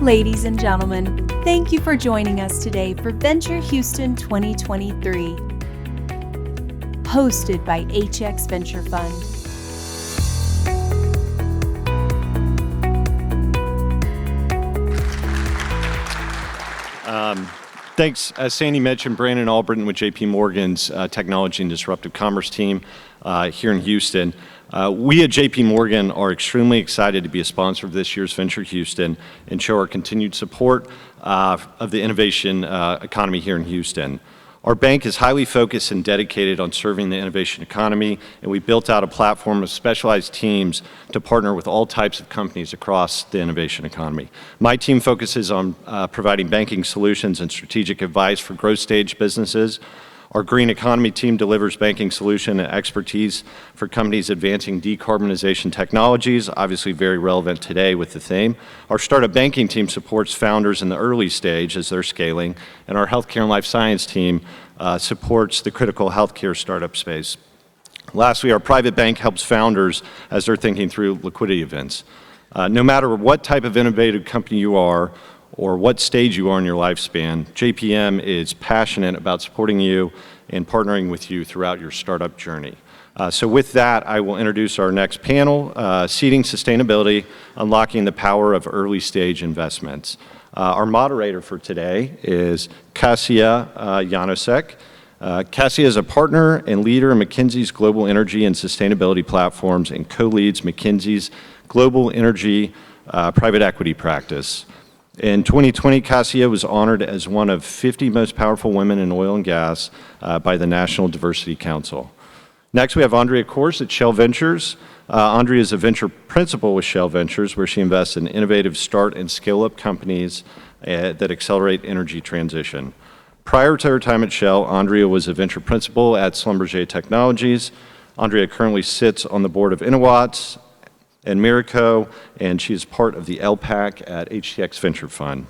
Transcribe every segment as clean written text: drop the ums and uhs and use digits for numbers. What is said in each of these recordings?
Ladies and gentlemen, thank you for joining us today for Venture Houston 2023, hosted by HX Venture Fund. Thanks. As Sandy mentioned, Brandon Albritton with JP Morgan's Technology and Disruptive Commerce team here in Houston. We at JP Morgan are extremely excited to be a sponsor of this year's Venture Houston and show our continued support of the innovation economy here in Houston. Our bank is highly focused and dedicated on serving the innovation economy, and we built out a platform of specialized teams to partner with all types of companies across the innovation economy. My team focuses on providing banking solutions and strategic advice for growth stage businesses. Our green economy team delivers banking solution and expertise for companies advancing decarbonization technologies, obviously very relevant today with the theme. Our startup banking team supports founders in the early stage as they're scaling, and our healthcare and life science team supports the critical healthcare startup space. Lastly, our private bank helps founders as they're thinking through liquidity events. No matter what type of innovative company you are, or what stage you are in your lifespan, JPM is passionate about supporting you and partnering with you throughout your startup journey. So with that, I will introduce our next panel, Seeding Sustainability, Unlocking the Power of Early Stage Investments. Our moderator for today is Kassia Yanosek. Kassia is a partner and leader in McKinsey's Global Energy and Sustainability Platforms and co-leads McKinsey's Global Energy Private Equity Practice. In 2020, Kassia was honored as one of 50 most powerful women in oil and gas by the National Diversity Council. Next, we have Andrea at Shell Ventures. Andrea is a venture principal with Shell Ventures, where she invests in innovative start and scale-up companies that accelerate energy transition. Prior to her time at Shell, Andrea was a venture principal at Schlumberger Technologies. Andrea currently sits on the board of Innowatts and Miraco, and she is part of the LPAC at HTX Venture Fund.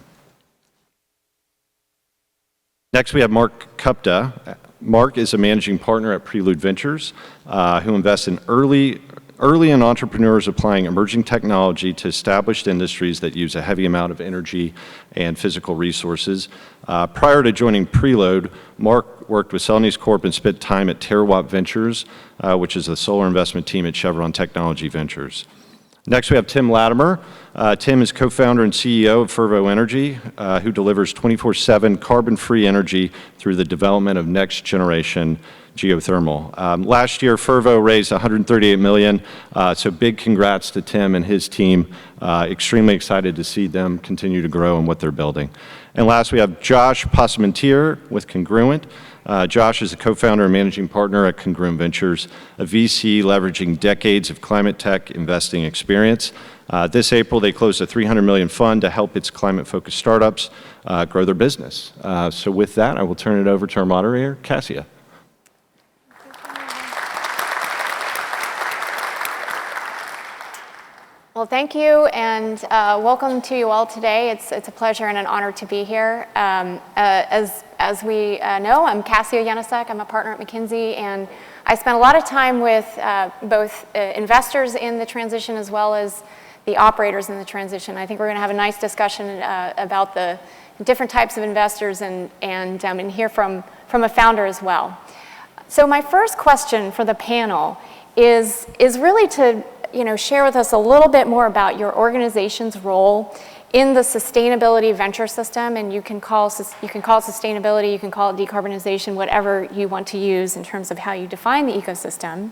Next, we have Mark Cupta. Mark is a managing partner at Prelude Ventures, who invests in early in entrepreneurs applying emerging technology to established industries that use a heavy amount of energy and physical resources. Prior to joining Prelude, Mark worked with Celanese Corp and spent time at Terawatt Ventures, which is the solar investment team at Chevron Technology Ventures. Next, we have Tim Latimer. Tim is co-founder and CEO of Fervo Energy, who delivers 24/7 carbon-free energy through the development of next-generation geothermal. Last year, Fervo raised $138 million, so big congrats to Tim and his team. Extremely excited to see them continue to grow and what they're building. And last, we have Josh Posamentier with Congruent. Josh is a co-founder and managing partner at Congruent Ventures, a VC leveraging decades of climate tech investing experience. This April, they closed a $300 million fund to help its climate-focused startups grow their business. So with that, I will turn it over to our moderator, Kassia. Well, thank you, and welcome to you all today. It's a pleasure and an honor to be here. As we know, I'm Kassia Yanosek. I'm a partner at McKinsey, and I spent a lot of time with both investors in the transition as well as the operators in the transition. I think we're going to have a nice discussion about the different types of investors and hear from a founder as well. So my first question for the panel is really to share with us a little bit more about your organization's role in the sustainability venture system, and you can call it sustainability, you can call it decarbonization, whatever you want to use in terms of how you define the ecosystem.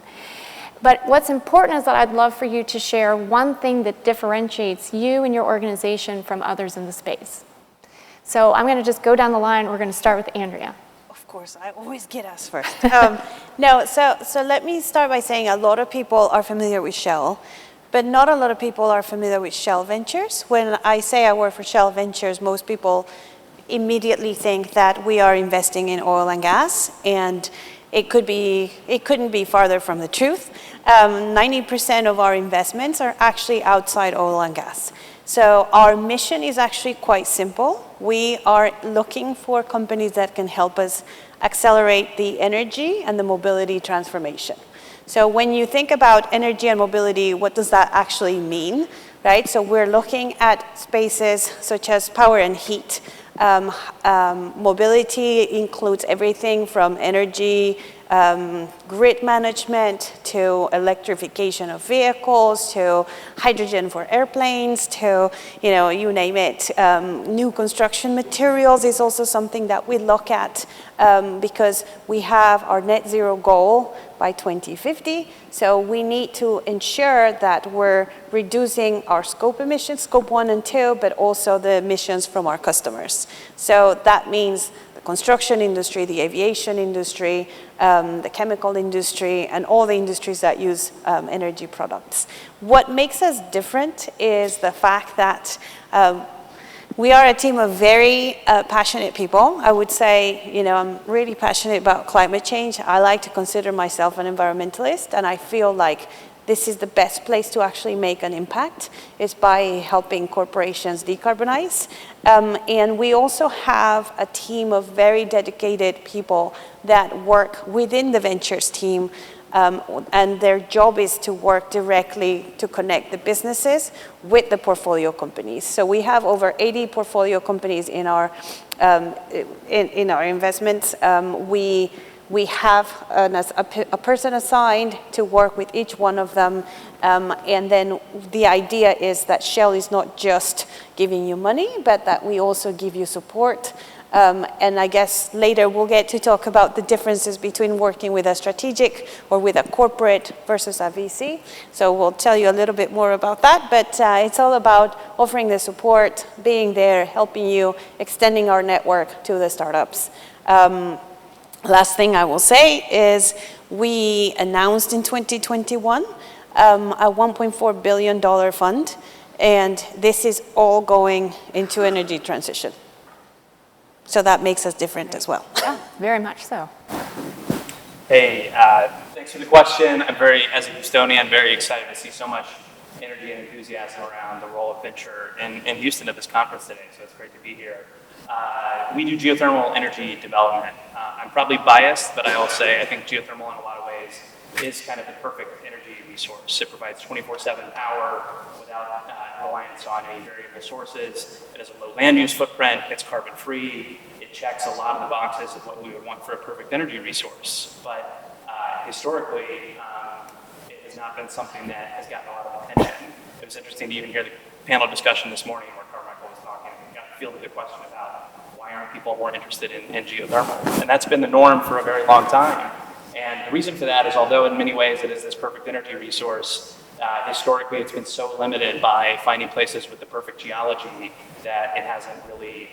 But what's important is that I'd love for you to share one thing that differentiates you and your organization from others in the space. So I'm going to just go down the line. We're going to start with Andrea. Of course, I always get us first. So let me start by saying a lot of people are familiar with Shell, but not a lot of people are familiar with Shell Ventures. When I say I work for Shell Ventures, most people immediately think that we are investing in oil and gas, and it couldn't be farther from the truth. 90% of our investments are actually outside oil and gas. So our mission is actually quite simple. We are looking for companies that can help us accelerate the energy and the mobility transformation. So when you think about energy and mobility, what does that actually mean? right? So we're looking at spaces such as power and heat. Mobility includes everything from energy, grid management, to electrification of vehicles, to hydrogen for airplanes, to, you name it. New construction materials is also something that we look at because we have our net zero goal by 2050. So we need to ensure that we're reducing our scope emissions, scope 1 and 2, but also the emissions from our customers. So that means the construction industry, the aviation industry, the chemical industry, and all the industries that use energy products. What makes us different is the fact that we are a team of very passionate people. I would say, I'm really passionate about climate change. I like to consider myself an environmentalist, and I feel like this is the best place to actually make an impact, is by helping corporations decarbonize. And we also have a team of very dedicated people that work within the ventures team, and their job is to work directly to connect the businesses with the portfolio companies. So we have over 80 portfolio companies in our investments. We have a person assigned to work with each one of them, and then the idea is that Shell is not just giving you money, but that we also give you support. And I guess later we'll get to talk about the differences between working with a strategic or with a corporate versus a VC. So we'll tell you a little bit more about that, but it's all about offering the support, being there, helping you, extending our network to the startups. Last thing I will say is we announced in 2021 a $1.4 billion fund, and this is all going into energy transition. So that makes us different as well. Yeah, very much so. Hey, thanks for the question. As a Houstonian, very excited to see so much energy and enthusiasm around the role of venture in Houston at this conference today, so it's great to be here. We do geothermal energy development. I'm probably biased, but I will say I think geothermal in a lot of ways is kind of the perfect energy resource. It provides 24/7 power without reliance on any variable sources. It has a low land use footprint. It's carbon free. It checks a lot of the boxes of what we would want for a perfect energy resource. But historically, it has not been something that has gotten a lot of attention. It was interesting to even hear the panel discussion this morning where Carmichael was talking and got fielded the question about why aren't people more interested in geothermal? And that's been the norm for a very long time. And the reason for that is, although in many ways it is this perfect energy resource, historically it's been so limited by finding places with the perfect geology that it hasn't really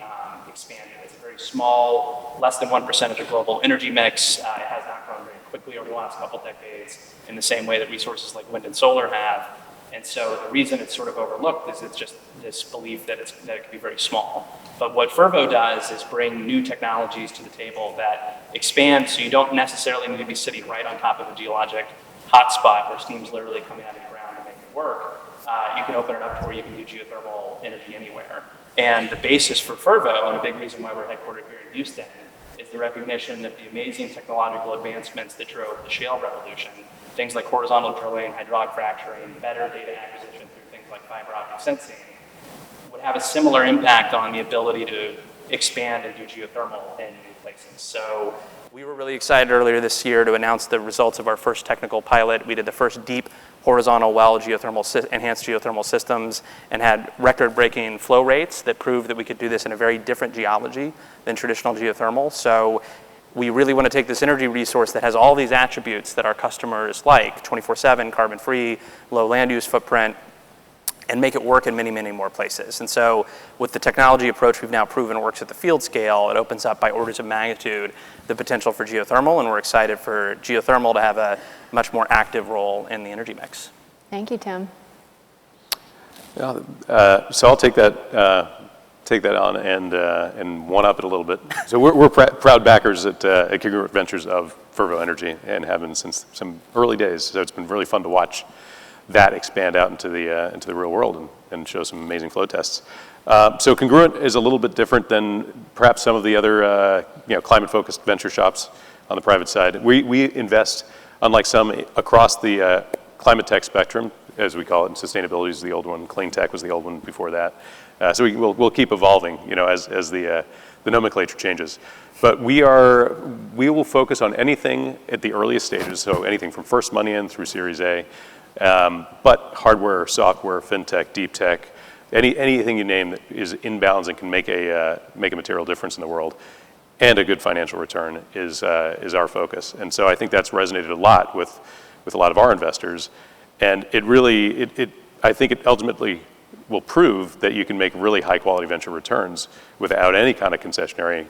expanded. It's a very small, less than 1% of the global energy mix. It has not grown very quickly over the last couple decades in the same way that resources like wind and solar have. And so the reason it's sort of overlooked is it's just this belief that it can be very small. But what Fervo does is bring new technologies to the table that expand, so you don't necessarily need to be sitting right on top of a geologic hotspot where steam's literally coming out of the ground to make it work. You can open it up to where you can do geothermal energy anywhere. And the basis for Fervo, and a big reason why we're headquartered here in Houston, is the recognition that the amazing technological advancements that drove the shale revolution, things like horizontal drilling, hydraulic fracturing, better data acquisition through things like fiber optic sensing, would have a similar impact on the ability to expand and do geothermal in new places. So we were really excited earlier this year to announce the results of our first technical pilot. We did the first deep horizontal well enhanced geothermal systems and had record-breaking flow rates that proved that we could do this in a very different geology than traditional geothermal. So we really want to take this energy resource that has all these attributes that our customers like, 24/7, carbon-free, low land use footprint, and make it work in many, many more places. And so with the technology approach we've now proven works at the field scale, it opens up by orders of magnitude the potential for geothermal, and we're excited for geothermal to have a much more active role in the energy mix. Thank you, Tim. So I'll take that on and one-up it a little bit. So we're proud backers at Congruent Ventures of Fervo Energy and have been since some early days. So it's been really fun to watch that expand out into the real world and show some amazing flow tests. So Congruent is a little bit different than perhaps some of the other climate-focused venture shops on the private side. We invest, unlike some, across the climate tech spectrum, as we call it, and sustainability is the old one, clean tech was the old one before that. So we'll keep evolving, as the nomenclature changes. But we will focus on anything at the earliest stages, so anything from first money in through Series A, but hardware, software, fintech, deep tech, anything you name that is inbounds and can make a material difference in the world, and a good financial return is our focus. And so I think that's resonated a lot with a lot of our investors, and I think it ultimately will prove that you can make really high quality venture returns without any kind of concessionary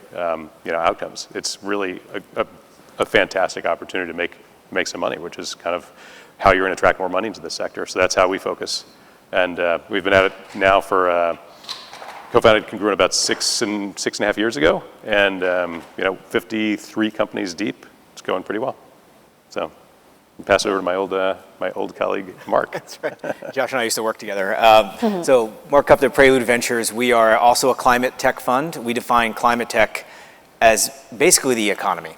outcomes. It's really a fantastic opportunity to make some money, which is kind of how you're going to attract more money into the sector. So that's how we focus. And we've been at it now for co-founded Congruent about 6.5 years ago, and 53 companies deep. It's going pretty well. So I'll pass it over to my old colleague Mark. That's right. Josh and I used to work together. So Mark Cupta, Prelude Ventures. We are also a climate tech fund. We define climate tech as basically the economy.